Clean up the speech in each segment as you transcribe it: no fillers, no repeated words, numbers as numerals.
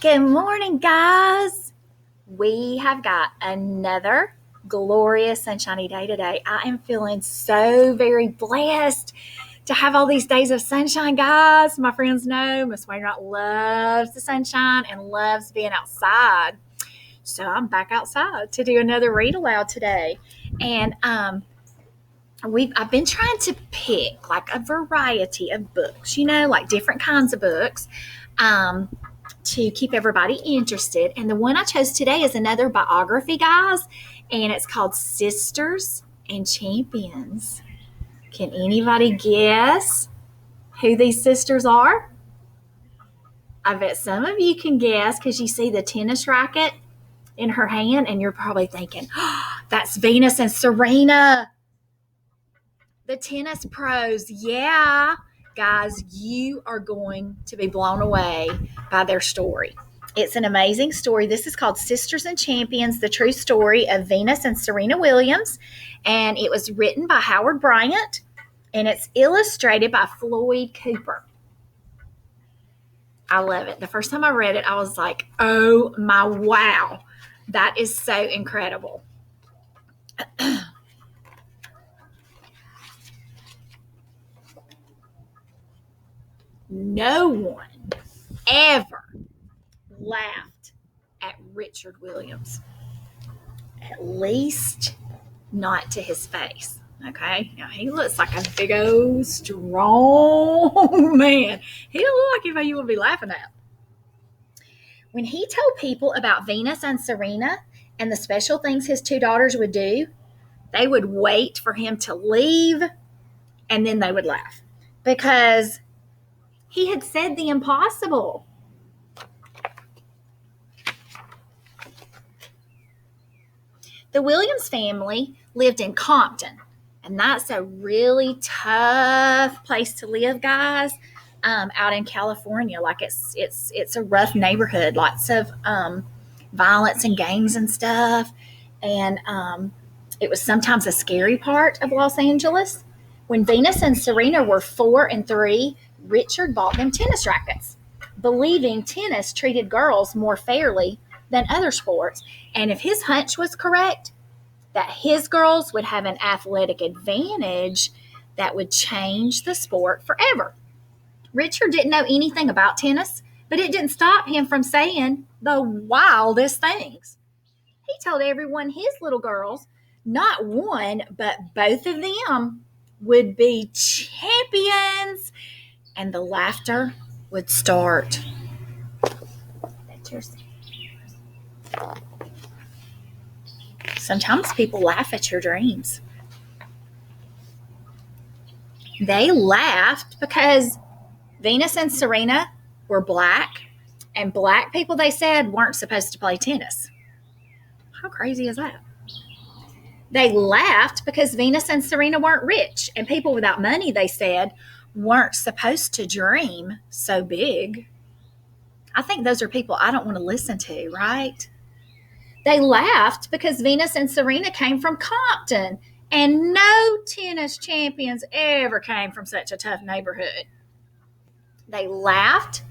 Good morning, guys. We have got another glorious sunshiny day today. I am feeling so very blessed to have all these days of sunshine, guys. My friends know Miss Wainwright loves the sunshine and loves being outside. So I'm back outside to do another read aloud today. And I've been trying to pick like a variety of books, like different kinds of books. To keep everybody interested. And the one I chose today is another biography, guys, and it's called Sisters and Champions. Can anybody guess who these sisters are? I bet some of you can guess because you see the tennis racket in her hand and you're probably thinking, oh, that's Venus and Serena, the tennis pros. Yeah, guys, you are going to be blown away by their story. It's an amazing story. This is called Sisters and Champions, the true story of Venus and Serena Williams. And it was written by Howard Bryant, and it's illustrated by Floyd Cooper. I love it. The first time I read it, I was like, oh my wow, that is so incredible. No one ever laughed at Richard Williams, at least not to his face. Okay, now he looks like a big old strong man. He don't look like anybody you would be laughing at. When he told people about Venus and Serena and the special things his two daughters would do, they would wait for him to leave and then they would laugh because he had said the impossible. The Williams family lived in Compton, and that's a really tough place to live, guys, out in California. Like it's a rough neighborhood, lots of violence and gangs and stuff. And it was sometimes a scary part of Los Angeles. When Venus and Serena were 4 and 3, Richard bought them tennis rackets, believing tennis treated girls more fairly than other sports. And if his hunch was correct, that his girls would have an athletic advantage that would change the sport forever. Richard didn't know anything about tennis, but it didn't stop him from saying the wildest things. He told everyone his little girls, not one, but both of them, would be champions, and the laughter would start. Sometimes people laugh at your dreams. They laughed because Venus and Serena were black, and black people, they said, weren't supposed to play tennis. How crazy is that? They laughed because Venus and Serena weren't rich, and people without money, they said, weren't supposed to dream so big. I think those are people I don't want to listen to, right? They laughed because Venus and Serena came from Compton, and no tennis champions ever came from such a tough neighborhood. They laughed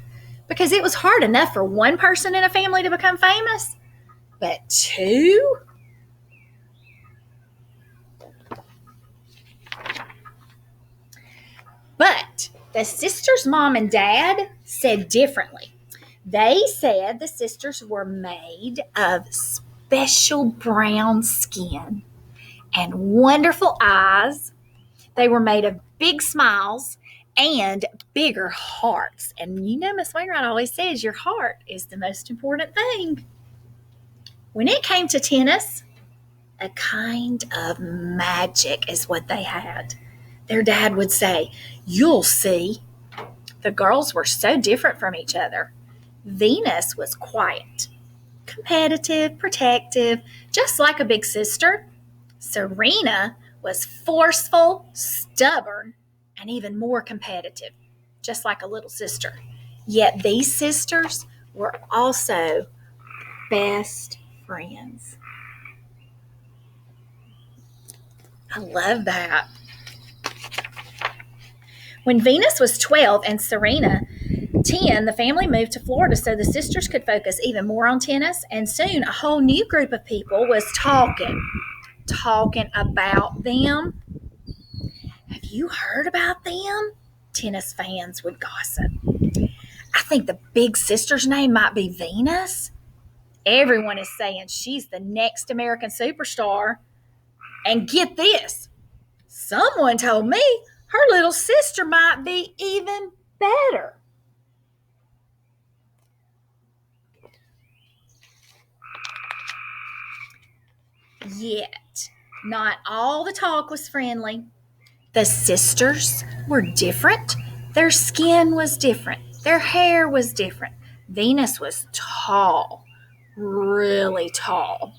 because it was hard enough for one person in a family to become famous, but two? But the sisters' mom and dad said differently. They said the sisters were made of special brown skin and wonderful eyes. They were made of big smiles and bigger hearts. And Miss Wainwright always says your heart is the most important thing. When it came to tennis, a kind of magic is what they had. Their dad would say, "You'll see." The girls were so different from each other. Venus was quiet, competitive, protective, just like a big sister. Serena was forceful, stubborn, and even more competitive, just like a little sister. Yet these sisters were also best friends. I love that. When Venus was 12 and Serena 10, the family moved to Florida so the sisters could focus even more on tennis, and soon a whole new group of people was talking about them. Have you heard about them? Tennis fans would gossip. I think the big sister's name might be Venus. Everyone is saying she's the next American superstar. And get this, someone told me her little sister might be even better. Yet, not all the talk was friendly. The sisters were different. Their skin was different. Their hair was different. Venus was tall, really tall.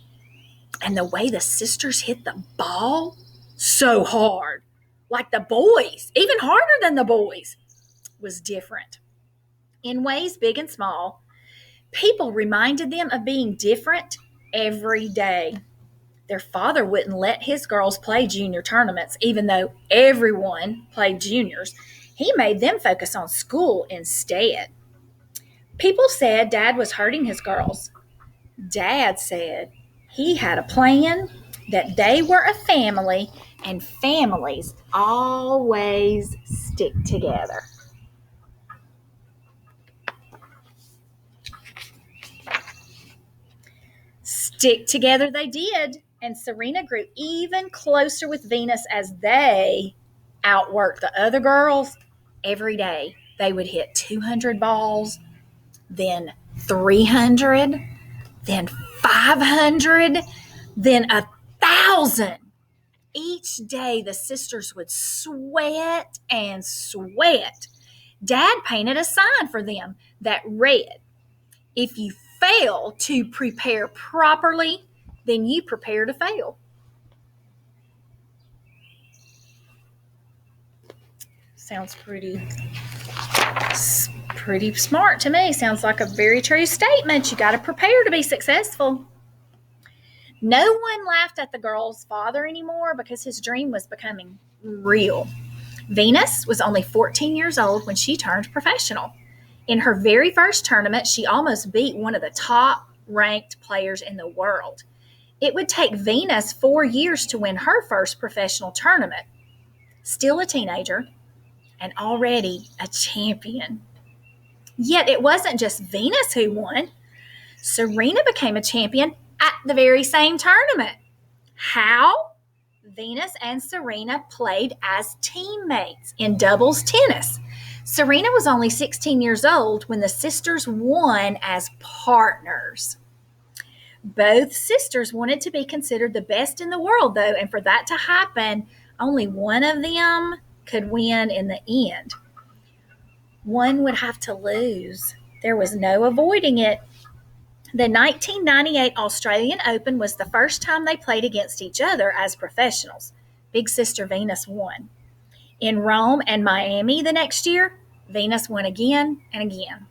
And the way the sisters hit the ball, so hard, like the boys, even harder than the boys, was different. In ways big and small, people reminded them of being different every day. Their father wouldn't let his girls play junior tournaments, even though everyone played juniors. He made them focus on school instead. People said Dad was hurting his girls. Dad said he had a plan, that they were a family, and families always stick together. Stick together they did, and Serena grew even closer with Venus as they outworked the other girls. Every day they would hit 200 balls, then 300, then 500, then 1,000. Each day the sisters would sweat and sweat. Dad painted a sign for them that read, "If you fail to prepare properly, then you prepare to fail." Sounds pretty smart to me. Sounds like a very true statement. You got to prepare to be successful. No one laughed at the girl's father anymore because his dream was becoming real. Venus was only 14 years old when she turned professional. In her very first tournament, she almost beat one of the top ranked players in the world. It would take Venus 4 years to win her first professional tournament. Still a teenager and already a champion. Yet it wasn't just Venus who won. Serena became a champion at the very same tournament. How? Venus and Serena played as teammates in doubles tennis. Serena was only 16 years old when the sisters won as partners. Both sisters wanted to be considered the best in the world, though, and for that to happen, only one of them could win in the end. One would have to lose. There was no avoiding it. The 1998 Australian Open was the first time they played against each other as professionals. Big sister Venus won. In Rome and Miami the next year, Venus won again and again.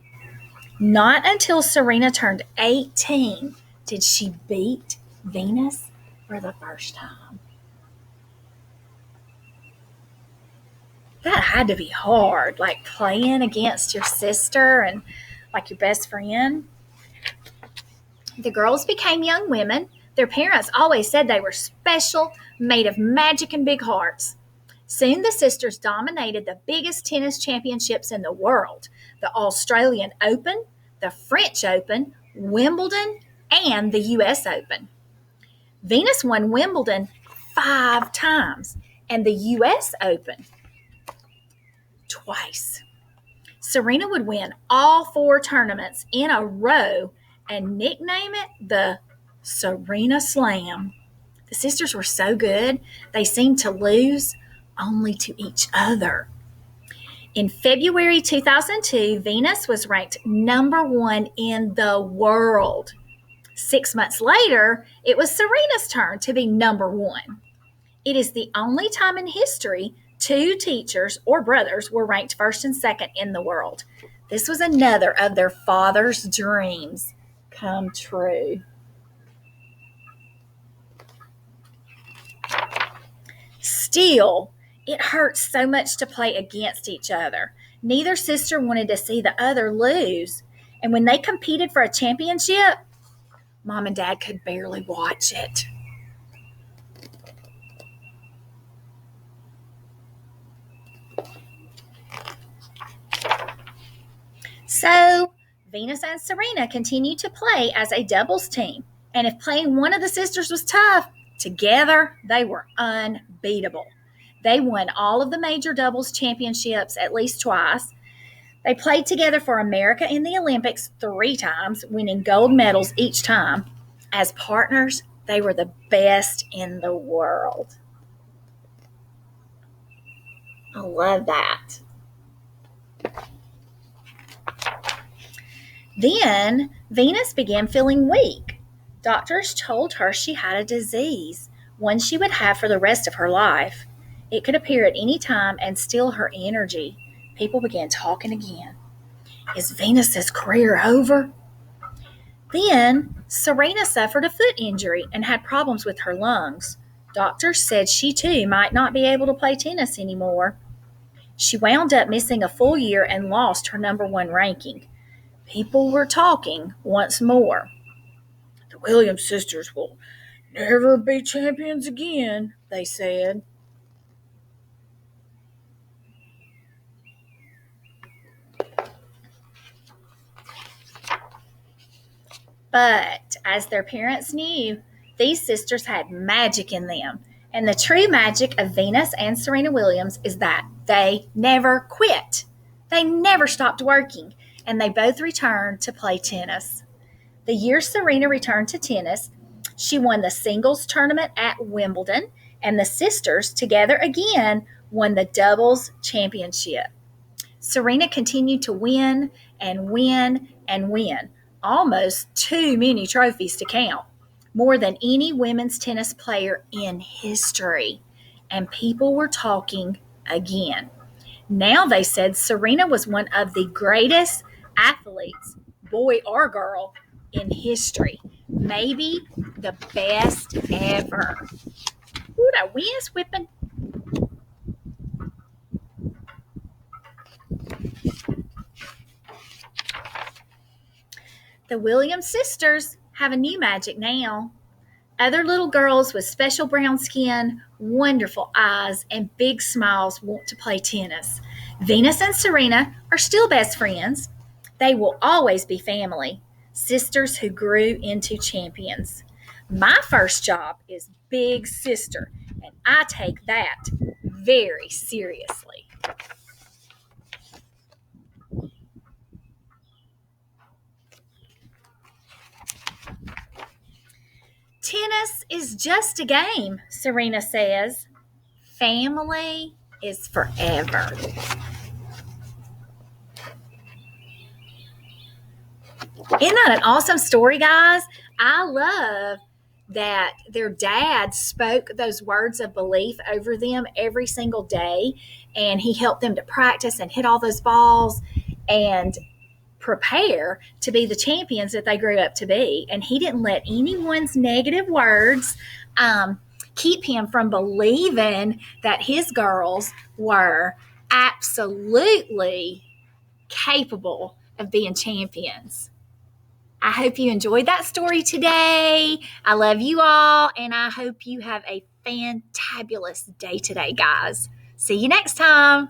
Not until Serena turned 18 did she beat Venus for the first time. That had to be hard, like playing against your sister and like your best friend. The girls became young women. Their parents always said they were special, made of magic and big hearts. Soon the sisters dominated the biggest tennis championships in the world: the Australian Open, the French Open, Wimbledon, and the US Open. Venus won Wimbledon 5 times and the US Open twice. Serena would win all 4 tournaments in a row and nickname it the Serena Slam. The sisters were so good, they seemed to lose only to each other. In February 2002, Venus was ranked number 1 in the world. 6 months later, it was Serena's turn to be number 1. It is the only time in history 2 teachers or brothers were ranked first and second in the world. This was another of their father's dreams come true. Still, it hurts so much to play against each other. Neither sister wanted to see the other lose. And when they competed for a championship, Mom and Dad could barely watch it. So, Venus and Serena continued to play as a doubles team. And if playing one of the sisters was tough, together they were unbeatable. They won all of the major doubles championships at least twice. They played together for America in the Olympics 3 times, winning gold medals each time. As partners, they were the best in the world. I love that. Then Venus began feeling weak. Doctors told her she had a disease, one she would have for the rest of her life. It could appear at any time and steal her energy. People began talking again. Is Venus's career over? Then Serena suffered a foot injury and had problems with her lungs. Doctors said she too might not be able to play tennis anymore. She wound up missing a full year and lost her #1 ranking. People were talking once more. The Williams sisters will never be champions again, they said. But as their parents knew, these sisters had magic in them. And the true magic of Venus and Serena Williams is that they never quit. They never stopped working, and they both returned to play tennis. The year Serena returned to tennis, she won the singles tournament at Wimbledon, and the sisters, together again, won the doubles championship. Serena continued to win and win and win, almost too many trophies to count, more than any women's tennis player in history. And people were talking again. Now they said Serena was one of the greatest athletes, boy or girl, in history. Maybe the best ever. Ooh, that wind's whipping. The Williams sisters have a new magic now. Other little girls with special brown skin, wonderful eyes, and big smiles want to play tennis. Venus and Serena are still best friends. They will always be family, sisters who grew into champions. My first job is big sister, and I take that very seriously. Tennis is just a game, Serena says. Family is forever. Isn't that an awesome story, guys? I love that their dad spoke those words of belief over them every single day, and he helped them to practice and hit all those balls and prepare to be the champions that they grew up to be. And he didn't let anyone's negative words keep him from believing that his girls were absolutely capable of being champions. I hope you enjoyed that story today. I love you all, and I hope you have a fantabulous day today, guys. See you next time.